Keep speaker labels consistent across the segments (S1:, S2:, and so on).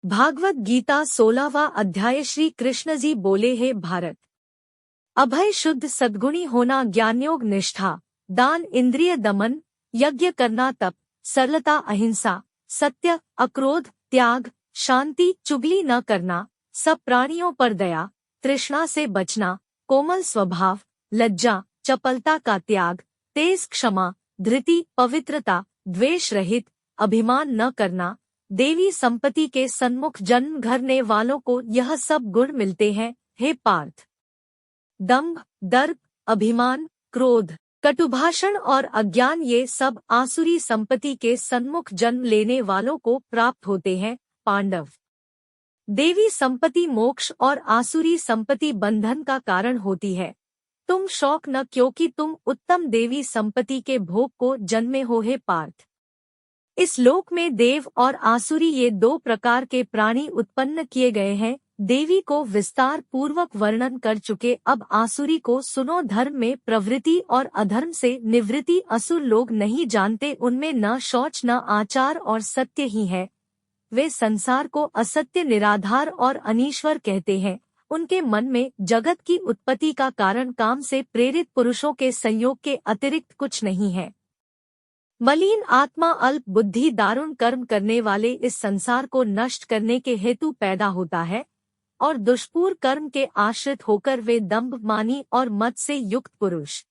S1: भागवत गीता 16वां अध्याय। श्री कृष्ण जी बोले, हे भारत, अभय शुद्ध सद्गुणी होना, ज्ञानयोग निष्ठा, दान इंद्रिय दमन, यज्ञ करना, तप, सरलता, अहिंसा, सत्य, अक्रोध, त्याग, शांति, चुगली न करना, सब प्राणियों पर दया, तृष्णा से बचना, कोमल स्वभाव, लज्जा, चपलता का त्याग, तेज, क्षमा, धृति, पवित्रता, द्वेष रहित, अभिमान न करना, देवी संपत्ति के सन्मुख जन्म घरने वालों को यह सब गुण मिलते हैं। हे पार्थ, दंभ, दर्प, अभिमान, क्रोध, कटुभाषण और अज्ञान ये सब आसुरी संपत्ति के सन्मुख जन्म लेने वालों को प्राप्त होते हैं। पांडव, देवी संपत्ति मोक्ष और आसुरी संपत्ति बंधन का कारण होती है। तुम शौक न, क्योंकि तुम उत्तम देवी संपत्ति के भोग को जन्मे हो। हे पार्थ, इस लोक में देव और आसुरी ये दो प्रकार के प्राणी उत्पन्न किए गए हैं। देवी को विस्तार पूर्वक वर्णन कर चुके, अब आसुरी को सुनो। धर्म में प्रवृत्ति और अधर्म से निवृत्ति असुर लोग नहीं जानते, उनमें न शौच, न आचार और सत्य ही है। वे संसार को असत्य, निराधार और अनीश्वर कहते हैं। उनके मन में जगत की उत्पत्ति का कारण काम से प्रेरित पुरुषों के संयोग के अतिरिक्त कुछ नहीं है। मलिन आत्मा, अल्प बुद्धि, दारुण कर्म करने वाले इस संसार को नष्ट करने के हेतु पैदा होता है, और दुष्पूर कर्म के आश्रित होकर वे दंभ, मानी और मद से युक्त पुरुष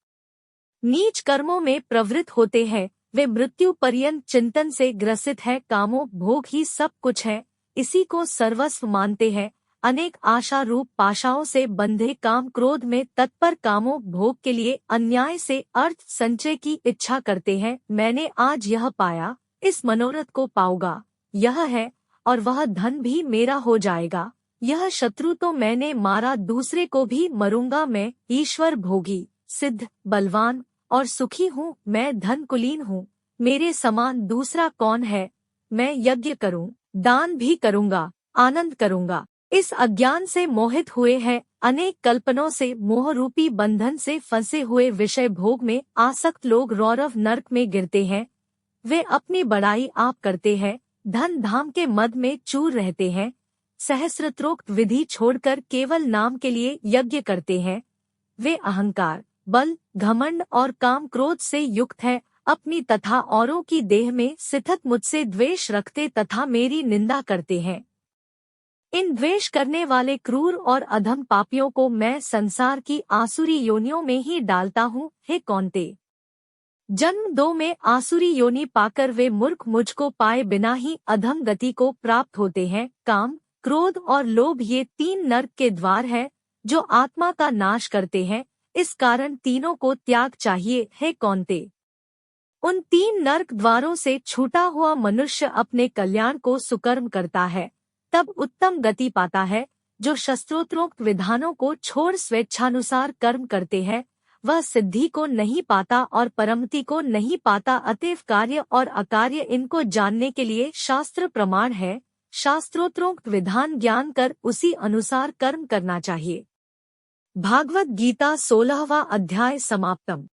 S1: नीच कर्मों में प्रवृत्त होते हैं। वे मृत्यु पर्यंत चिंतन से ग्रसित है। कामों भोग ही सब कुछ है, इसी को सर्वस्व मानते हैं। अनेक आशा रूप पाशाओं से बंधे काम क्रोध में तत्पर, कामों भोग के लिए अन्याय से अर्थ संचय की इच्छा करते हैं। मैंने आज यह पाया, इस मनोरथ को पाऊंगा, यह है, और वह धन भी मेरा हो जाएगा। यह शत्रु तो मैंने मारा, दूसरे को भी मरूंगा। मैं ईश्वर भोगी, सिद्ध, बलवान और सुखी हूँ। मैं धन कुलीन हूँ, मेरे समान दूसरा कौन है। मैं यज्ञ करूँ, दान भी करूँगा, आनंद करूँगा। इस अज्ञान से मोहित हुए हैं, अनेक कल्पनों से मोह रूपी बंधन से फंसे हुए विषय भोग में आसक्त लोग रौरव नरक में गिरते हैं। वे अपनी बड़ाई आप करते हैं, धन धाम के मद में चूर रहते हैं, सहस्रत्रोक्त विधि छोड़कर केवल नाम के लिए यज्ञ करते हैं। वे अहंकार, बल, घमंड और काम क्रोध से युक्त हैं, अपनी तथा औरों की देह में स्थित मुझसे द्वेष रखते तथा मेरी निंदा करते हैं। इन द्वेष करने वाले क्रूर और अधम पापियों को मैं संसार की आसुरी योनियों में ही डालता हूँ। हे कौन्ते, जन्म दो में आसुरी योनि पाकर वे मूर्ख मुझको पाए बिना ही अधम गति को प्राप्त होते हैं। काम, क्रोध और लोभ ये तीन नरक के द्वार हैं, जो आत्मा का नाश करते हैं। इस कारण तीनों को त्याग चाहिए। हे कौन्ते, उन तीन नरक द्वारों से छूटा हुआ मनुष्य अपने कल्याण को सुकर्म करता है, तब उत्तम गति पाता है। जो शस्त्रोत्रोक्त विधानों को छोड़ स्वेच्छानुसार कर्म करते हैं, वह सिद्धि को नहीं पाता और परमति को नहीं पाता। अतएव कार्य और अकार्य इनको जानने के लिए शास्त्र प्रमाण है। शास्त्रोत्रोक्त विधान ज्ञान कर उसी अनुसार कर्म करना चाहिए। भागवत गीता 16वां अध्याय समाप्तम।